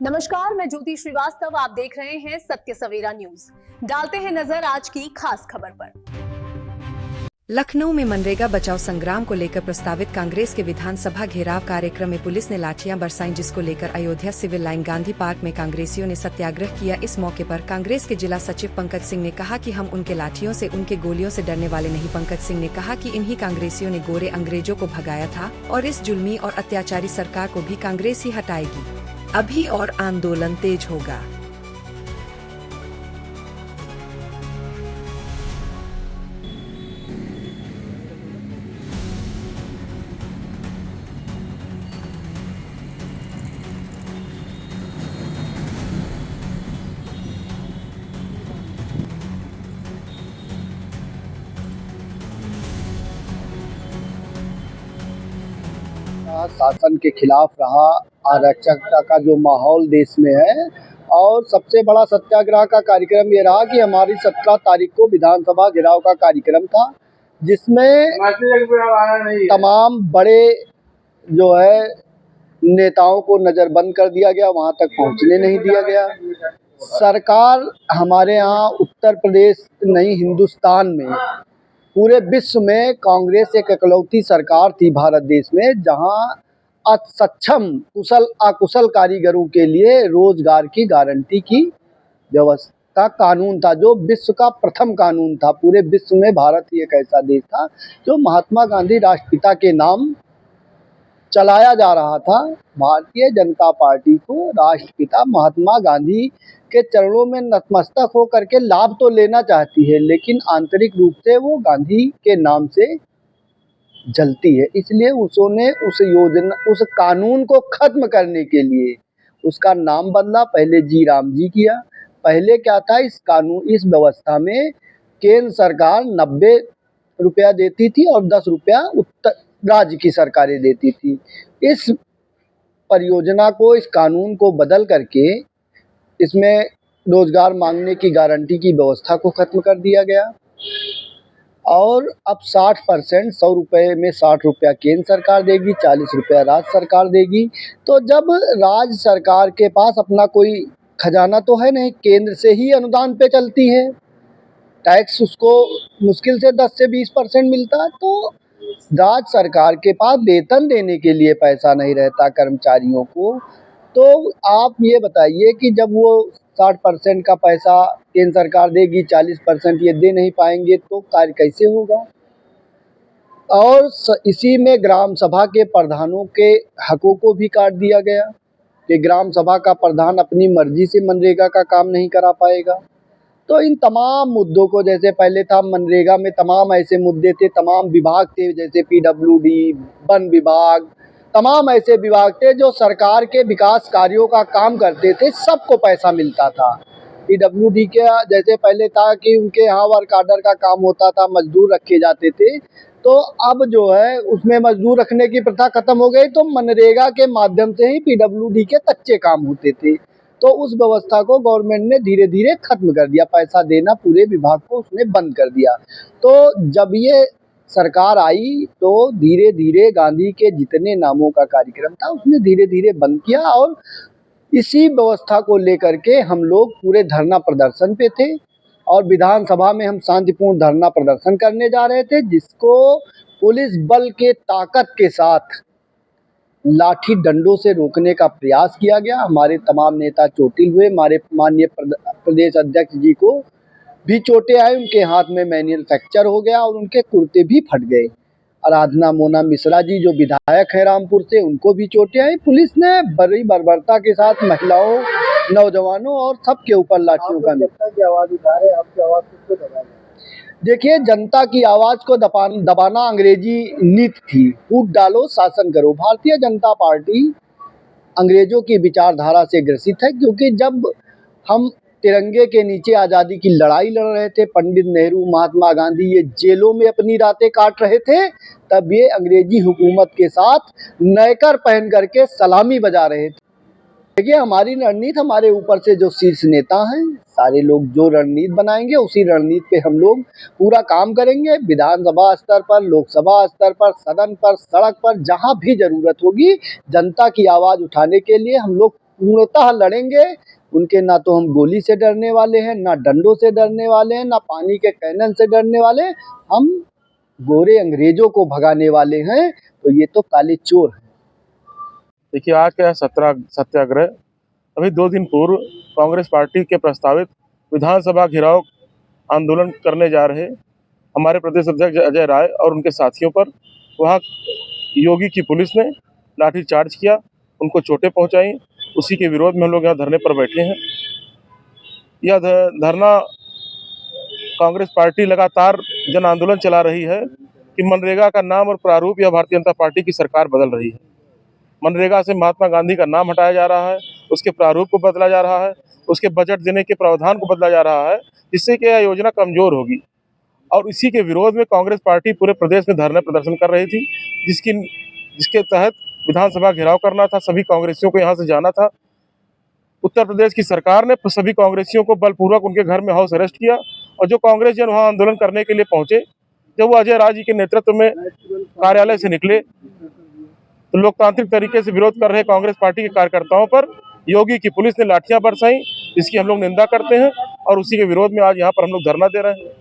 नमस्कार, मैं ज्योति श्रीवास्तव। आप देख रहे हैं सत्य सवेरा न्यूज। डालते हैं नजर आज की खास खबर पर। लखनऊ में मनरेगा बचाओ संग्राम को लेकर प्रस्तावित कांग्रेस के विधानसभा घेराव कार्यक्रम में पुलिस ने लाठियां बरसाईं, जिसको लेकर Ayodhya civil line Gandhi park में कांग्रेसियों ने सत्याग्रह किया। इस मौके पर कांग्रेस के जिला सचिव पंकज सिंह ने कहा कि हम उनके लाठियों से, उनके गोलियों से डरने वाले नहीं। पंकज सिंह ने कहा कि इन्हीं कांग्रेसियों ने गोरे अंग्रेजों को भगाया था और इस जुल्मी और अत्याचारी सरकार को भी कांग्रेस ही हटाएगी। अभी और आंदोलन तेज होगा। शासन के खिलाफ रहा, अराजकता का जो माहौल देश में है, और सबसे बड़ा सत्याग्रह का कार्यक्रम ये रहा कि हमारी 17 तारीख को विधानसभा घेराव का कार्यक्रम था, जिसमें तमाम बड़े जो है नेताओं को नज़रबंद कर दिया गया, वहां तक पहुंचने नहीं दिया गया। सरकार हमारे यहाँ उत्तर प्रदेश नहीं, हिंदुस्तान में, पूरे विश्व में कांग्रेस एक इकलौती सरकार थी भारत देश में, जहां असक्षम कुशल अकुशल कारीगरों के लिए रोजगार की गारंटी की व्यवस्था कानून था, जो विश्व का प्रथम कानून था। पूरे विश्व में भारत ही एक ऐसा देश था जो महात्मा गांधी राष्ट्रपिता के नाम चलाया जा रहा था। भारतीय जनता पार्टी को राष्ट्रपिता महात्मा गांधी के चरणों में नतमस्तक हो करके लाभ तो लेना चाहती है, लेकिन आंतरिक रूप से वो गांधी के नाम से जलती है। इसलिए उसने उस कानून को खत्म करने के लिए उसका नाम बदला। पहले जी राम जी किया। पहले क्या था, इस व्यवस्था में केंद्र सरकार 90 रुपया देती थी और 10 रुपया उत्तर राज्य की सरकारें देती थी। इस परियोजना को, इस कानून को बदल करके इसमें रोजगार मांगने की गारंटी की व्यवस्था को खत्म कर दिया गया और अब 60% 100 रुपये में 60 रुपया केंद्र सरकार देगी, 40 रुपया राज्य सरकार देगी। तो जब राज्य सरकार के पास अपना कोई खजाना तो है नहीं, केंद्र से ही अनुदान पे चलती है, टैक्स उसको मुश्किल से 10 से 20% मिलता है, तो राज्य सरकार के पास वेतन देने के लिए पैसा नहीं रहता कर्मचारियों को। तो आप ये बताइए कि जब वो 60% का पैसा केंद्र सरकार देगी, 40% ये दे नहीं पाएंगे, तो कार्य कैसे होगा। और इसी में ग्राम सभा के प्रधानों के हकों को भी काट दिया गया कि ग्राम सभा का प्रधान अपनी मर्जी से मनरेगा का काम नहीं करा पाएगा। तो इन तमाम मुद्दों को, जैसे पहले था मनरेगा में तमाम ऐसे मुद्दे थे, तमाम विभाग थे, जैसे PWD, वन विभाग, तमाम ऐसे विभाग थे जो सरकार के विकास कार्यों का काम करते थे, सबको पैसा मिलता था। PWD के जैसे पहले था कि उनके यहाँ वर्क आर्डर का काम होता था, मजदूर रखे जाते थे, तो अब जो है उसमें मजदूर रखने की प्रथा खत्म हो गई, तो मनरेगा के माध्यम से ही PWD के कच्चे काम होते थे। तो उस व्यवस्था को गवर्नमेंट ने धीरे धीरे खत्म कर दिया, पैसा देना पूरे विभाग को उसने बंद कर दिया। तो जब ये सरकार आई तो धीरे धीरे गांधी के जितने नामों का कार्यक्रम था उसने धीरे धीरे बंद किया, और इसी व्यवस्था को लेकर के हम लोग पूरे धरना प्रदर्शन पे थे और विधानसभा में हम शांतिपूर्ण धरना प्रदर्शन करने जा रहे थे, जिसको पुलिस बल के ताकत के साथ लाठी डंडों से रोकने का प्रयास किया गया। हमारे तमाम नेता चोटिल हुए, हमारे माननीय प्रदेश अध्यक्ष जी को भी चोटें आई, उनके हाथ में मैनुअल फ्रैक्चर हो गया और उनके कुर्ते भी फट गए। आराधना मोना मिश्रा जी जो विधायक हैं रामपुर से, उनको भी चोटें आई। पुलिस ने बड़ी बर्बरता के साथ महिलाओं, नौजवानों और सबके ऊपर लाठियों का आवाज उठा रहे, आपकी आवाज किसको दबा रहे? देखिए, जनता की आवाज को दबाना अंग्रेजी नीति थी। फूट डालो, शासन करो। भारतीय जनता पार्टी अंग्रेजों की विचारधारा से ग्रसित है, क्योंकि जब हम तिरंगे के नीचे आज़ादी की लड़ाई लड़ रहे थे, पंडित नेहरू, महात्मा गांधी ये जेलों में अपनी रातें काट रहे थे, तब ये अंग्रेजी हुकूमत के साथ नयकर पहन करके सलामी बजा रहे थे। देखिए, हमारी रणनीति, हमारे ऊपर से जो शीर्ष नेता हैं, सारे लोग जो रणनीति बनाएंगे उसी रणनीति पे हम लोग पूरा काम करेंगे। विधानसभा स्तर पर, लोकसभा स्तर पर, सदन पर, सड़क पर, जहां भी जरूरत होगी जनता की आवाज उठाने के लिए हम लोग पूर्णतः लड़ेंगे। उनके ना तो हम गोली से डरने वाले हैं, ना डंडों से डरने वाले हैं, ना पानी के कैनन से डरने वाले हैं। हम गोरे अंग्रेजों को भगाने वाले हैं। तो ये तो काले चोर हैं। देखिए, आज का सत्याग्रह अभी 2 दिन पूर्व कांग्रेस पार्टी के प्रस्तावित विधानसभा घेराव आंदोलन करने जा रहे हमारे प्रदेश अध्यक्ष अजय राय और उनके साथियों पर वहां योगी की पुलिस ने लाठीचार्ज किया, उनको चोटें पहुंचाई। उसी के विरोध में हम लोग यहाँ धरने पर बैठे हैं। यह धरना कांग्रेस पार्टी लगातार जन आंदोलन चला रही है कि मनरेगा का नाम और प्रारूप यह भारतीय जनता पार्टी की सरकार बदल रही है। मनरेगा से महात्मा गांधी का नाम हटाया जा रहा है, उसके प्रारूप को बदला जा रहा है, उसके बजट देने के प्रावधान को बदला जा रहा है, जिससे कि यह योजना कमजोर होगी। और इसी के विरोध में कांग्रेस पार्टी पूरे प्रदेश में धरना प्रदर्शन कर रही थी, जिसके तहत विधानसभा घेराव करना था। सभी कांग्रेसियों को यहाँ से जाना था। उत्तर प्रदेश की सरकार ने सभी कांग्रेसियों को बलपूर्वक उनके घर में हाउस अरेस्ट किया और जो कांग्रेस जन वहाँ आंदोलन करने के लिए पहुंचे, जब वो अजय राय जी के नेतृत्व में कार्यालय से निकले तो लोकतांत्रिक तरीके से विरोध कर रहे कांग्रेस पार्टी के कार्यकर्ताओं पर योगी की पुलिस ने लाठियां बरसाई, जिसकी हम लोग निंदा करते हैं और उसी के विरोध में आज यहाँ पर हम लोग धरना दे रहे हैं।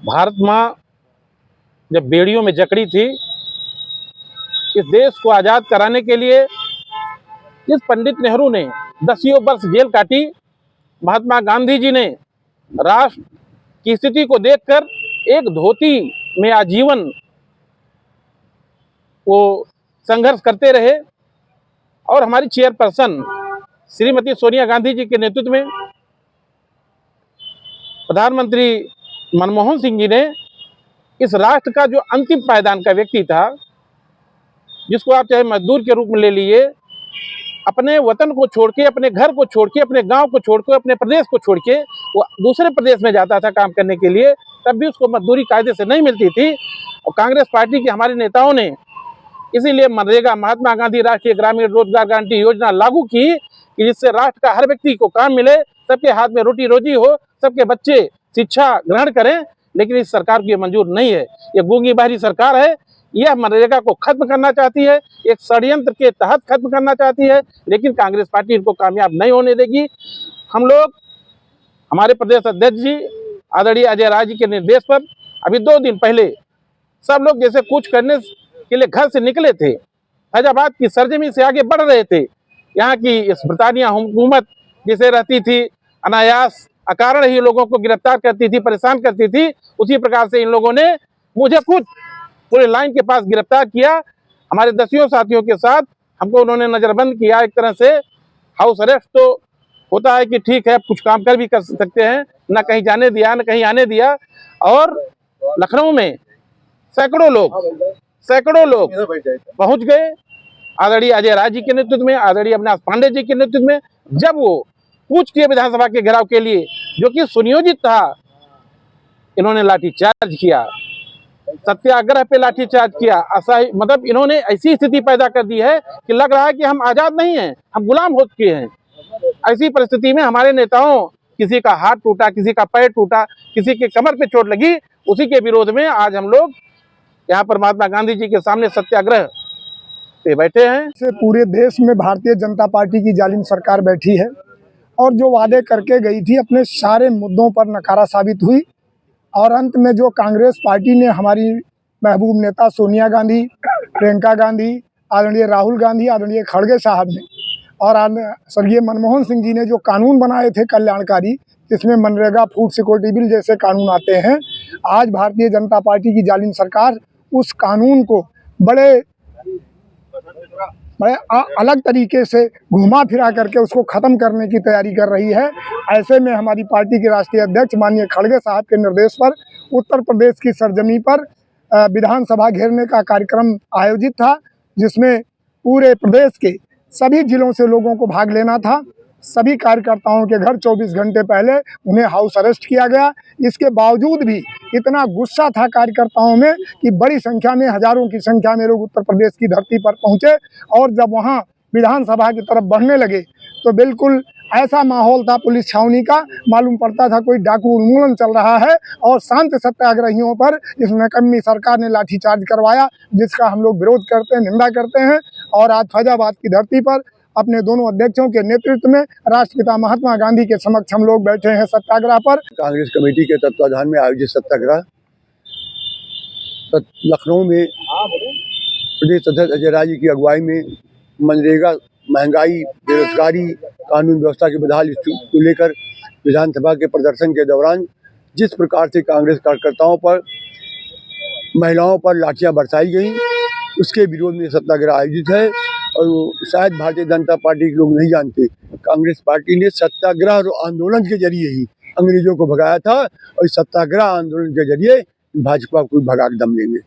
भारत माँ जब बेड़ियों में जकड़ी थी, इस देश को आज़ाद कराने के लिए जिस पंडित नेहरू ने 10 वर्ष जेल काटी, महात्मा गांधी जी ने राष्ट्र की स्थिति को देखकर एक धोती में आजीवन वो संघर्ष करते रहे और हमारी चेयरपर्सन श्रीमती सोनिया गांधी जी के नेतृत्व में प्रधानमंत्री मनमोहन सिंह जी ने इस राष्ट्र का जो अंतिम पायदान का व्यक्ति था, जिसको आप चाहे मजदूर के रूप में ले लिए, अपने वतन को छोड़ के, अपने घर को छोड़ के, अपने गांव को छोड़ के, अपने प्रदेश को छोड़ के वो दूसरे प्रदेश में जाता था काम करने के लिए, तब भी उसको मजदूरी कायदे से नहीं मिलती थी। और कांग्रेस पार्टी के हमारे नेताओं ने इसीलिए मनरेगा, महात्मा गांधी राष्ट्रीय ग्रामीण रोजगार गारंटी योजना लागू की कि जिससे राष्ट्र का हर व्यक्ति को काम मिले, सबके हाथ में रोटी रोजी हो, सबके बच्चे शिक्षा ग्रहण करें। लेकिन इस सरकार को ये मंजूर नहीं है। ये गूंगी बहरी सरकार है। यह मनरेगा को खत्म करना चाहती है, एक षड्यंत्र के तहत खत्म करना चाहती है, लेकिन कांग्रेस पार्टी इनको कामयाब नहीं होने देगी। हम लोग, हमारे प्रदेश अध्यक्ष जी आदरणीय अजय राय जी के निर्देश पर अभी 2 दिन पहले सब लोग जैसे कुछ करने के लिए घर से निकले थे, फैजाबाद की सरजमी से आगे बढ़ रहे थे। यहाँ की इस ब्रिटानिया हुकूमत जिसे रहती थी, अनायास अकारण ही लोगों को गिरफ्तार करती थी, परेशान करती थी, उसी प्रकार से इन लोगों ने मुझे खुद पूरे लाइन के पास गिरफ्तार किया। हमारे 10 साथियों के साथ हमको उन्होंने नज़रबंद किया। एक तरह से हाउस अरेस्ट तो होता है कि ठीक है, कुछ काम कर भी कर सकते हैं, ना कहीं जाने दिया, ना कहीं आने दिया। और लखनऊ में सैकड़ों लोग पहुंच गए आदरणीय अजय राय जी के नेतृत्व में, आदरणीय अविनाश पांडे जी के नेतृत्व में। जब वो कूच किए विधानसभा के घेराव के लिए, जो कि सुनियोजित था, इन्होंने लाठीचार्ज किया, सत्याग्रह पे लाठीचार्ज किया। असह्य, मतलब इन्होंने ऐसी स्थिति पैदा कर दी है कि लग रहा है कि हम आजाद नहीं हैं, हम गुलाम हो चुके हैं। ऐसी परिस्थिति में हमारे नेताओं, किसी का हाथ टूटा, किसी का पैर टूटा, किसी के कमर पे चोट लगी, उसी के विरोध में आज हम लोग यहाँ पर महात्मा गांधी जी के सामने सत्याग्रह पे बैठे हैं। से पूरे देश में भारतीय जनता पार्टी की जालिम सरकार बैठी है और जो वादे करके गई थी अपने सारे मुद्दों पर नकारा साबित हुई। और अंत में जो कांग्रेस पार्टी ने, हमारी महबूब नेता सोनिया गांधी, प्रियंका गांधी, आदरणीय राहुल गांधी, आदरणीय खड़गे साहब ने और स्वर्गीय मनमोहन सिंह जी ने जो कानून बनाए थे कल्याणकारी, जिसमें मनरेगा, फूड सिक्योरिटी बिल जैसे कानून आते हैं, आज भारतीय जनता पार्टी की जालिम सरकार उस कानून को बड़े अलग तरीके से घुमा फिरा करके उसको ख़त्म करने की तैयारी कर रही है। ऐसे में हमारी पार्टी के राष्ट्रीय अध्यक्ष माननीय खड़गे साहब के निर्देश पर उत्तर प्रदेश की सरजमी पर विधानसभा घेरने का कार्यक्रम आयोजित था, जिसमें पूरे प्रदेश के सभी जिलों से लोगों को भाग लेना था। सभी कार्यकर्ताओं के घर 24 घंटे पहले उन्हें हाउस अरेस्ट किया गया। इसके बावजूद भी इतना गुस्सा था कार्यकर्ताओं में कि बड़ी संख्या में, हजारों की संख्या में लोग उत्तर प्रदेश की धरती पर पहुंचे। और जब वहां विधानसभा की तरफ बढ़ने लगे तो बिल्कुल ऐसा माहौल था पुलिस छावनी का, मालूम पड़ता था कोई डाकू उन्मूलन चल रहा है। और शांत सत्याग्रहियों पर इस नकम्मी सरकार ने लाठीचार्ज करवाया, जिसका हम लोग विरोध करते हैं, निंदा करते हैं। और आज फैजाबाद की धरती पर अपने दोनों अध्यक्षों के नेतृत्व में राष्ट्रपिता महात्मा गांधी के समक्ष हम लोग बैठे हैं सत्याग्रह पर। कांग्रेस कमेटी के तत्वाधान में आयोजित सत्याग्रह लखनऊ में प्रदेश अध्यक्ष अजय राय जी की अगुवाई में मनरेगा, महंगाई, बेरोजगारी, कानून व्यवस्था की बदहाल स्थिति को लेकर विधानसभा के प्रदर्शन के दौरान जिस प्रकार से कांग्रेस कार्यकर्ताओं पर, महिलाओं पर लाठियां बरसाई गई, उसके विरोध में सत्याग्रह आयोजित है। और शायद भारतीय जनता पार्टी के लोग नहीं जानते, कांग्रेस पार्टी ने सत्याग्रह और आंदोलन के जरिए ही अंग्रेजों को भगाया था और इस सत्याग्रह आंदोलन के जरिए भाजपा को भगा के दम लेंगे।